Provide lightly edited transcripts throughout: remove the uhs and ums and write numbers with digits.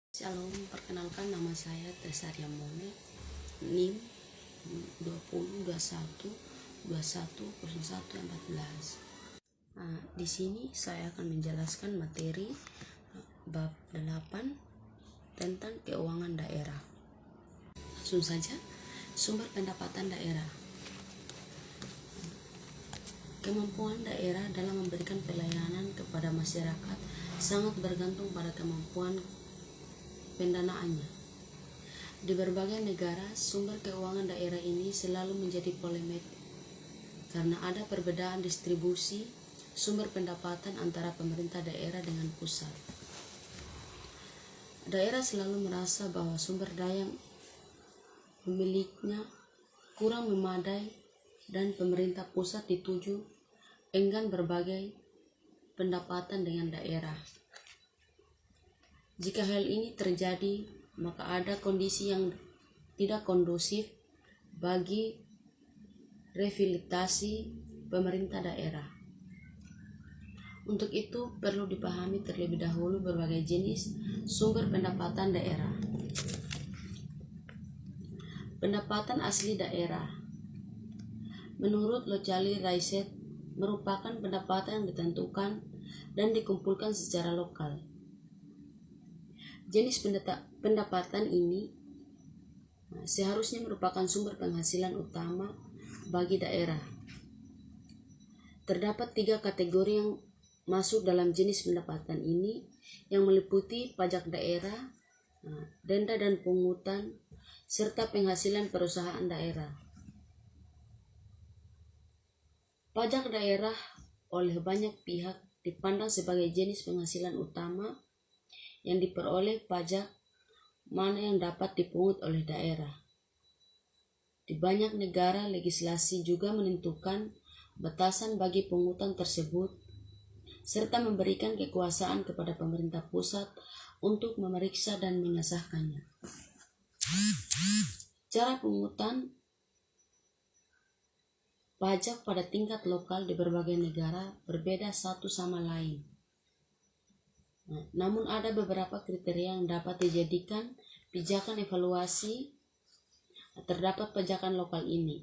Shalom, perkenalkan nama saya Tesaria Mone, NIM 2021210114. Di sini saya akan menjelaskan materi bab 8 tentang keuangan daerah. Langsung saja, sumber pendapatan daerah. Kemampuan daerah dalam memberikan pelayanan kepada masyarakat sangat bergantung pada kemampuan pendanaannya. Di berbagai negara, sumber keuangan daerah ini selalu menjadi polemik karena ada perbedaan distribusi sumber pendapatan antara pemerintah daerah dengan pusat. Daerah selalu merasa bahwa sumber daya pemiliknya kurang memadai dan pemerintah pusat dituju enggan berbagai pendapatan dengan daerah. Jika hal ini terjadi, maka ada kondisi yang tidak kondusif bagi revitalisasi pemerintah daerah. Untuk itu, perlu dipahami terlebih dahulu berbagai jenis sumber pendapatan daerah. Pendapatan asli daerah. Menurut Locali Raiset, merupakan pendapatan yang ditentukan dan dikumpulkan secara lokal. Jenis pendapatan ini seharusnya merupakan sumber penghasilan utama bagi daerah. Terdapat 3 kategori yang masuk dalam jenis pendapatan ini, yang meliputi pajak daerah, denda dan pungutan, serta penghasilan perusahaan daerah. Pajak daerah oleh banyak pihak dipandang sebagai jenis penghasilan utama yang diperoleh pajak mana yang dapat dipungut oleh daerah. Di banyak negara, legislasi juga menentukan batasan bagi pungutan tersebut serta memberikan kekuasaan kepada pemerintah pusat untuk memeriksa dan mengesahkannya. Cara pungutan pajak pada tingkat lokal di berbagai negara berbeda satu sama lain. Namun ada beberapa kriteria yang dapat dijadikan pijakan evaluasi terdapat pajakan lokal ini.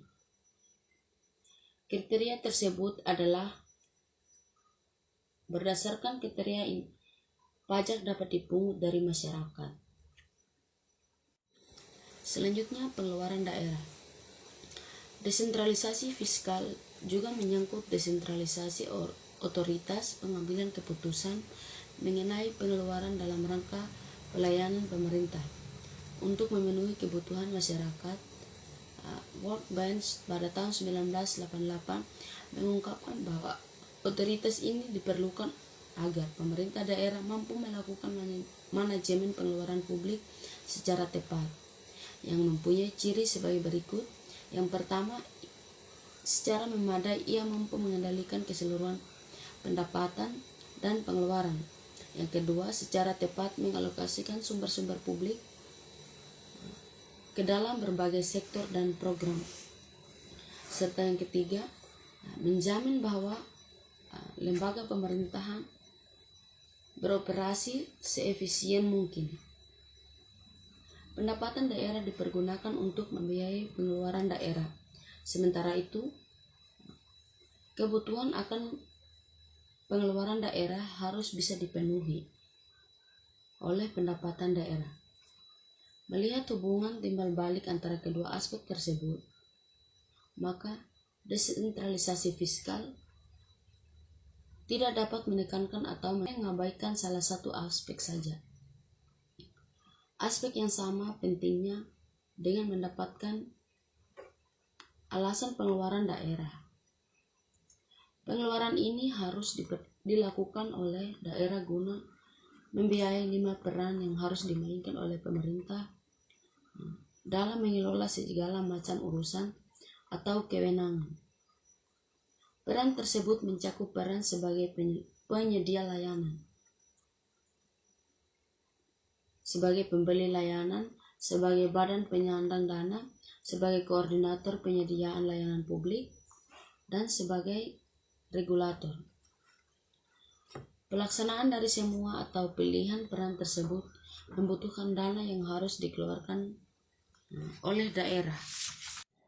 Kriteria tersebut adalah berdasarkan kriteria ini, pajak dapat dipungut dari masyarakat. Selanjutnya, pengeluaran daerah. Desentralisasi fiskal juga menyangkut desentralisasi otoritas pengambilan keputusan mengenai pengeluaran dalam rangka pelayanan pemerintah untuk memenuhi kebutuhan masyarakat. World Bank pada tahun 1988 mengungkapkan bahwa otoritas ini diperlukan agar pemerintah daerah mampu melakukan manajemen pengeluaran publik secara tepat, yang mempunyai ciri sebagai berikut. Yang pertama, secara memadai ia mampu mengendalikan keseluruhan pendapatan dan pengeluaran. Yang kedua, secara tepat mengalokasikan sumber-sumber publik ke dalam berbagai sektor dan program. Serta yang ketiga, menjamin bahwa lembaga pemerintahan beroperasi seefisien mungkin. Pendapatan daerah dipergunakan untuk membiayai pengeluaran daerah. Sementara itu, kebutuhan akan pengeluaran daerah harus bisa dipenuhi oleh pendapatan daerah. Melihat hubungan timbal balik antara kedua aspek tersebut, maka desentralisasi fiskal tidak dapat menekankan atau mengabaikan salah satu aspek saja. Aspek yang sama pentingnya dengan mendapatkan alasan pengeluaran daerah. Pengeluaran ini harus dilakukan oleh daerah guna membiayai 5 peran yang harus dimainkan oleh pemerintah dalam mengelola segala macam urusan atau kewenangan. Peran tersebut mencakup peran sebagai penyedia layanan, sebagai pembeli layanan, sebagai badan penyandang dana, sebagai koordinator penyediaan layanan publik, dan sebagai regulator. Pelaksanaan dari semua atau pilihan peran tersebut membutuhkan dana yang harus dikeluarkan oleh daerah.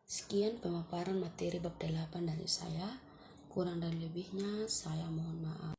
Sekian pemaparan materi bab 8 dari saya. Kurang dan lebihnya saya mohon maaf.